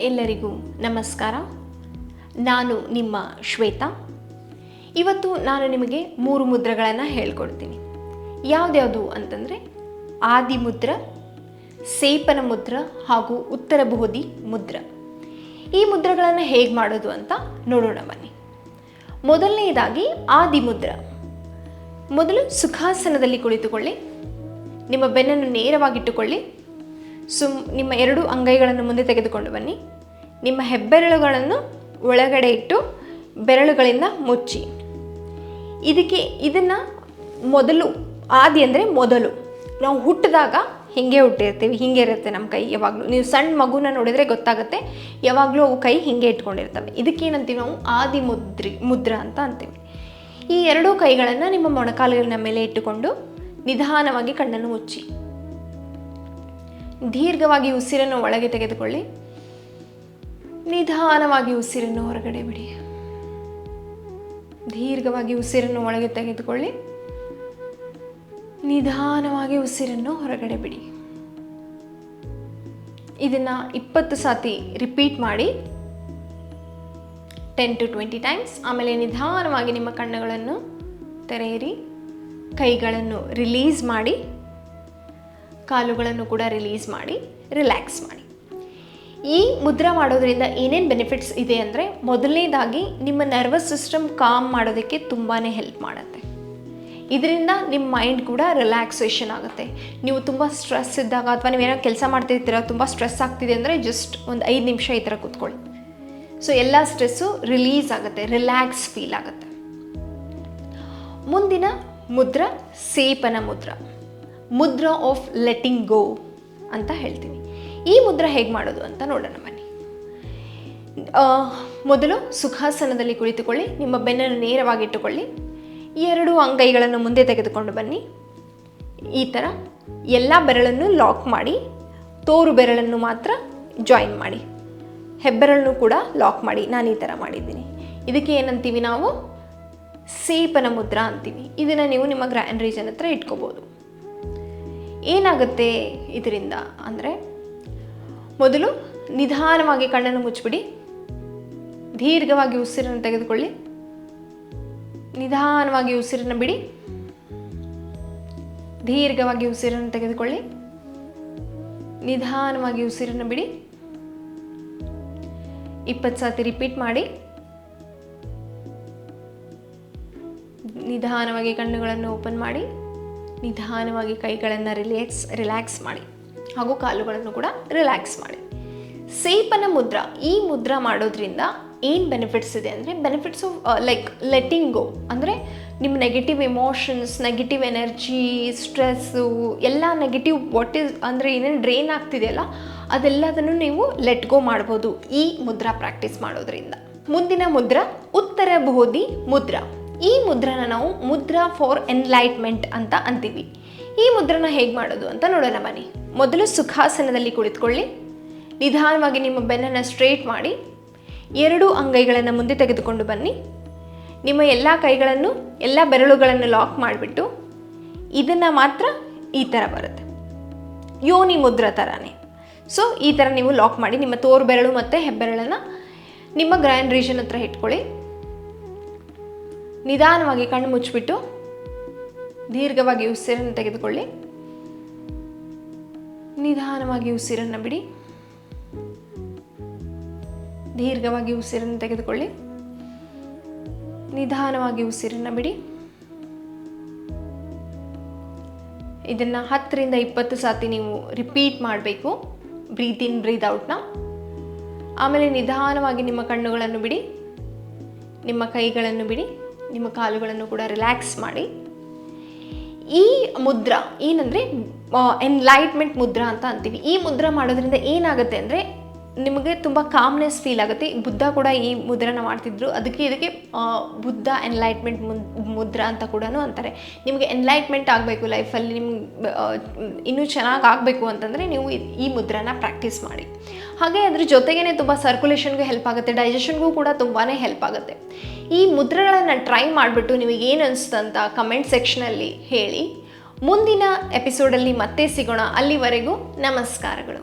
ಎಲ್ಲರಿಗೂ ನಮಸ್ಕಾರ. ನಾನು ನಿಮ್ಮ ಶ್ವೇತಾ. ಇವತ್ತು ನಾನು ನಿಮಗೆ 3 ಮುದ್ರೆಗಳನ್ನು ಹೇಳ್ಕೊಡ್ತೀನಿ. ಯಾವುದ್ಯಾವುದು ಅಂತಂದರೆ ಆದಿಮುದ್ರ, ಸೇಪನ ಮುದ್ರ ಹಾಗೂ ಉತ್ತರ ಬಹುದಿ ಮುದ್ರ. ಈ ಮುದ್ರೆಗಳನ್ನು ಹೇಗೆ ಮಾಡೋದು ಅಂತ ನೋಡೋಣ ಬನ್ನಿ. ಮೊದಲನೆಯದಾಗಿ ಆದಿಮುದ್ರ. ಮೊದಲು ಸುಖಾಸನದಲ್ಲಿ ಕುಳಿತುಕೊಳ್ಳಿ. ನಿಮ್ಮ ಬೆನ್ನನ್ನು ನೇರವಾಗಿಟ್ಟುಕೊಳ್ಳಿ. ನಿಮ್ಮ 2 ಅಂಗೈಗಳನ್ನು ಮುಂದೆ ತೆಗೆದುಕೊಂಡು ಬನ್ನಿ. ನಿಮ್ಮ ಹೆಬ್ಬೆರಳುಗಳನ್ನು ಒಳಗಡೆ ಇಟ್ಟು ಬೆರಳುಗಳಿಂದ ಮುಚ್ಚಿ. ಇದನ್ನು ಮೊದಲು, ಆದಿ ಅಂದರೆ ಮೊದಲು. ನಾವು ಹುಟ್ಟಿದಾಗ ಹೀಗೆ ಹುಟ್ಟಿರ್ತೀವಿ, ಹೀಗೆ ಇರುತ್ತೆ ನಮ್ಮ ಕೈ ಯಾವಾಗಲೂ. ನೀವು ಸಣ್ಣ ಮಗುನ ನೋಡಿದರೆ ಗೊತ್ತಾಗುತ್ತೆ, ಯಾವಾಗಲೂ ಅವು ಕೈ ಹೀಗೆ ಇಟ್ಕೊಂಡಿರ್ತವೆ. ಇದಕ್ಕೇನಂತೀವಿ ನಾವು ಆದಿ ಮುದ್ರ ಅಂತ ಅಂತೀವಿ. ಈ 2 ಕೈಗಳನ್ನು ನಿಮ್ಮ ಮೊಣಕಾಲುಗಳ ಮೇಲೆ ಇಟ್ಟುಕೊಂಡು ನಿಧಾನವಾಗಿ ಕಣ್ಣನ್ನು ಮುಚ್ಚಿ ದೀರ್ಘವಾಗಿ ಉಸಿರನ್ನು ಒಳಗೆ ತೆಗೆದುಕೊಳ್ಳಿ. ನಿಧಾನವಾಗಿ ಉಸಿರನ್ನು ಹೊರಗಡೆ ಬಿಡಿ. ದೀರ್ಘವಾಗಿ ಉಸಿರನ್ನು ಒಳಗೆ ತೆಗೆದುಕೊಳ್ಳಿ. ನಿಧಾನವಾಗಿ ಉಸಿರನ್ನು ಹೊರಗಡೆ ಬಿಡಿ. ಇದನ್ನು 20 ಸಾತಿ ರಿಪೀಟ್ ಮಾಡಿ, 10 to 20 ಟೈಮ್ಸ್. ಆಮೇಲೆ ನಿಧಾನವಾಗಿ ನಿಮ್ಮ ಕಣ್ಣುಗಳನ್ನು ತೆರೆಯಿರಿ. ಕೈಗಳನ್ನು ರಿಲೀಸ್ ಮಾಡಿ, ಕಾಲುಗಳನ್ನು ಕೂಡ ರಿಲೀಸ್ ಮಾಡಿ, ರಿಲ್ಯಾಕ್ಸ್ ಮಾಡಿ. ಈ ಮುದ್ರಾ ಮಾಡೋದ್ರಿಂದ ಏನೇನು ಬೆನಿಫಿಟ್ಸ್ ಇದೆ ಅಂದರೆ, ಮೊದಲನೇದಾಗಿ ನಿಮ್ಮ ನರ್ವಸ್ ಸಿಸ್ಟಮ್ ಕಾಮ್ ಮಾಡೋದಕ್ಕೆ ತುಂಬಾ ಹೆಲ್ಪ್ ಮಾಡುತ್ತೆ. ಇದರಿಂದ ನಿಮ್ಮ ಮೈಂಡ್ ಕೂಡ ರಿಲ್ಯಾಕ್ಸೇಷನ್ ಆಗುತ್ತೆ. ನೀವು ತುಂಬ ಸ್ಟ್ರೆಸ್ ಇದ್ದಾಗ ಅಥವಾ ನೀವೇನೋ ಕೆಲಸ ಮಾಡ್ತಿರ್ತೀರ, ತುಂಬ ಸ್ಟ್ರೆಸ್ ಆಗ್ತಿದೆ ಅಂದರೆ ಜಸ್ಟ್ ಒಂದು 5 ನಿಮಿಷ ಈ ಥರ ಕೂತ್ಕೊಳ್ಳಿ. ಸೊ ಎಲ್ಲ ಸ್ಟ್ರೆಸ್ಸು ರಿಲೀಸ್ ಆಗುತ್ತೆ, ರಿಲ್ಯಾಕ್ಸ್ ಫೀಲ್ ಆಗುತ್ತೆ. ಮುಂದಿನ ಮುದ್ರ ಸೇಪನ ಮುದ್ರ, ಮುದ್ರ ಆಫ್ ಲೆಟ್ಟಿಂಗ್ ಗೋ ಅಂತ ಹೇಳ್ತೀನಿ. ಈ ಮುದ್ರ ಹೇಗೆ ಮಾಡೋದು ಅಂತ ನೋಡೋಣ ಬನ್ನಿ. ಮೊದಲು ಸುಖಾಸನದಲ್ಲಿ ಕುಳಿತುಕೊಳ್ಳಿ. ನಿಮ್ಮ ಬೆನ್ನನ್ನು ನೇರವಾಗಿಟ್ಟುಕೊಳ್ಳಿ. 2 ಅಂಗೈಗಳನ್ನು ಮುಂದೆ ತೆಗೆದುಕೊಂಡು ಬನ್ನಿ. ಈ ಥರ ಎಲ್ಲ ಬೆರಳನ್ನು ಲಾಕ್ ಮಾಡಿ, ತೋರು ಬೆರಳನ್ನು ಮಾತ್ರ ಜಾಯಿನ್ ಮಾಡಿ. ಹೆಬ್ಬೆರಳನ್ನು ಕೂಡ ಲಾಕ್ ಮಾಡಿ. ನಾನು ಈ ಥರ ಮಾಡಿದ್ದೀನಿ. ಇದಕ್ಕೆ ಏನಂತೀವಿ ನಾವು? ಸೇಪನ ಮುದ್ರ ಅಂತೀವಿ. ಇದನ್ನು ನೀವು ನಿಮ್ಮ ಗ್ರ್ಯಾಂಡ್ ರೀಜನ್ ಹತ್ರ ಇಟ್ಕೋಬೋದು. ಏನಾಗುತ್ತೆ ಇದರಿಂದ ಅಂದರೆ, ಮೊದಲು ನಿಧಾನವಾಗಿ ಕಣ್ಣನ್ನು ಮುಚ್ಚಿಬಿಡಿ. ದೀರ್ಘವಾಗಿ ಉಸಿರನ್ನು ತೆಗೆದುಕೊಳ್ಳಿ. ನಿಧಾನವಾಗಿ ಉಸಿರನ್ನು ಬಿಡಿ. ದೀರ್ಘವಾಗಿ ಉಸಿರನ್ನು ತೆಗೆದುಕೊಳ್ಳಿ. ನಿಧಾನವಾಗಿ ಉಸಿರನ್ನು ಬಿಡಿ. 20 ಸಾತಿ ರಿಪೀಟ್ ಮಾಡಿ. ನಿಧಾನವಾಗಿ ಕಣ್ಣುಗಳನ್ನು ಓಪನ್ ಮಾಡಿ, ನಿಧಾನವಾಗಿ ಕೈಗಳನ್ನು ರಿಲ್ಯಾಕ್ಸ್ ಮಾಡಿ ಹಾಗೂ ಕಾಲುಗಳನ್ನು ಕೂಡ ರಿಲ್ಯಾಕ್ಸ್ ಮಾಡಿ. ಸೇಪನ ಮುದ್ರ. ಈ ಮುದ್ರ ಮಾಡೋದ್ರಿಂದ ಏನು ಬೆನಿಫಿಟ್ಸ್ ಇದೆ ಅಂದರೆ, ಬೆನಿಫಿಟ್ಸ್ ಆಫ್ ಲೈಕ್ ಲೆಟ್ಟಿಂಗ್ ಗೋ ಅಂದರೆ ನಿಮ್ಮ negative emotions, negative energy, stress, ಎಲ್ಲ ನೆಗೆಟಿವ್ ಅಂದರೆ ಏನೇನು ಡ್ರೈನ್ ಆಗ್ತಿದೆಯಲ್ಲ ಅದೆಲ್ಲದನ್ನು ನೀವು ಲೆಟ್ ಗೋ ಮಾಡ್ಬೋದು ಈ ಮುದ್ರಾ ಪ್ರಾಕ್ಟೀಸ್ ಮಾಡೋದ್ರಿಂದ. ಮುಂದಿನ ಮುದ್ರ ಉತ್ತರ ಬಹುದಿ ಮುದ್ರ. ಈ ಮುದ್ರನ ನಾವು ಮುದ್ರಾ ಫಾರ್ ಎನ್ಲೈಟ್ಮೆಂಟ್ ಅಂತ ಅಂತೀವಿ. ಈ ಮುದ್ರನ ಹೇಗೆ ಮಾಡೋದು ಅಂತ ನೋಡೋಣ ಬನ್ನಿ. ಮೊದಲು ಸುಖಾಸನದಲ್ಲಿ ಕುಳಿತುಕೊಳ್ಳಿ. ನಿಧಾನವಾಗಿ ನಿಮ್ಮ ಬೆನ್ನನ್ನು ಸ್ಟ್ರೇಟ್ ಮಾಡಿ, 2 ಅಂಗೈಗಳನ್ನು ಮುಂದೆ ತೆಗೆದುಕೊಂಡು ಬನ್ನಿ. ನಿಮ್ಮ ಎಲ್ಲ ಕೈಗಳನ್ನು, ಎಲ್ಲ ಬೆರಳುಗಳನ್ನು ಲಾಕ್ ಮಾಡಿಬಿಟ್ಟು, ಇದನ್ನು ಮಾತ್ರ ಈ ಥರ ಬರುತ್ತೆ, ಯೋನಿ ಮುದ್ರ ಥರನೇ. ಸೊ ಈ ಥರ ನೀವು ಲಾಕ್ ಮಾಡಿ, ನಿಮ್ಮ ತೋರು ಬೆರಳು ಮತ್ತು ಹೆಬ್ಬೆರಳನ್ನು ನಿಮ್ಮ ಗ್ರ್ಯಾಂಡ್ ರೀಜನ್ ಹತ್ರ ಇಟ್ಕೊಳ್ಳಿ. ನಿಧಾನವಾಗಿ ಕಣ್ಣು ಮುಚ್ಚಿಬಿಟ್ಟು ದೀರ್ಘವಾಗಿ ಉಸಿರನ್ನು ತೆಗೆದುಕೊಳ್ಳಿ. ನಿಧಾನವಾಗಿ ಉಸಿರನ್ನು ಬಿಡಿ. ದೀರ್ಘವಾಗಿ ಉಸಿರನ್ನು ತೆಗೆದುಕೊಳ್ಳಿ. ನಿಧಾನವಾಗಿ ಉಸಿರನ್ನು ಬಿಡಿ. ಇದನ್ನು 10 ರಿಂದ 20 ಸಾತಿ ನೀವು ರಿಪೀಟ್ ಮಾಡಬೇಕು. ಬ್ರೀತ್ ಇನ್ ಬ್ರೀತ್ ಔಟ್ನ. ಆಮೇಲೆ ನಿಧಾನವಾಗಿ ನಿಮ್ಮ ಕಣ್ಣುಗಳನ್ನು ಬಿಡಿ. ನಿಮ್ಮ ಕೈಗಳನ್ನು ಬಿಡಿ. ನಿಮ್ಮ ಕಾಲುಗಳನ್ನು ಕೂಡ ರಿಲ್ಯಾಕ್ಸ್ ಮಾಡಿ. ಈ ಮುದ್ರ ಏನಂದರೆ ಎನ್ಲೈಟ್ಮೆಂಟ್ ಮುದ್ರ ಅಂತ ಅಂತೀವಿ. ಈ ಮುದ್ರ ಮಾಡೋದ್ರಿಂದ ಏನಾಗುತ್ತೆ ಅಂದರೆ, ನಿಮಗೆ ತುಂಬ ಕಾಮ್ನೆಸ್ ಫೀಲ್ ಆಗುತ್ತೆ. ಬುದ್ಧ ಕೂಡ ಈ ಮುದ್ರನ ಮಾಡ್ತಿದ್ರು. ಇದಕ್ಕೆ ಬುದ್ಧ ಎನ್ಲೈಟ್ಮೆಂಟ್ ಮುದ್ರ ಅಂತ ಕೂಡ ಅಂತಾರೆ. ನಿಮಗೆ ಎನ್ಲೈಟ್ಮೆಂಟ್ ಆಗಬೇಕು ಲೈಫಲ್ಲಿ, ನಿಮ್ಗೆ ಇನ್ನೂ ಚೆನ್ನಾಗಿ ಆಗಬೇಕು ಅಂತಂದರೆ ನೀವು ಈ ಮುದ್ರನ ಪ್ರಾಕ್ಟೀಸ್ ಮಾಡಿ. ಹಾಗೆ ಅದ್ರ ಜೊತೆಗೇ ತುಂಬ ಸರ್ಕ್ಯುಲೇಷನ್ಗೂ ಹೆಲ್ಪ್ ಆಗುತ್ತೆ, ಡೈಜೆಷನ್ಗೂ ಕೂಡ ತುಂಬಾ ಹೆಲ್ಪ್ ಆಗುತ್ತೆ. ಈ ಮುದ್ರೆಗಳನ್ನು ಟ್ರೈ ಮಾಡಿಬಿಟ್ಟು ನಿಮಗೆ ಏನು ಅನಿಸ್ತಂತ ಕಮೆಂಟ್ ಸೆಕ್ಷನಲ್ಲಿ ಹೇಳಿ. ಮುಂದಿನ ಎಪಿಸೋಡಲ್ಲಿ ಮತ್ತೆ ಸಿಗೋಣ. ಅಲ್ಲಿವರೆಗೂ ನಮಸ್ಕಾರಗಳು.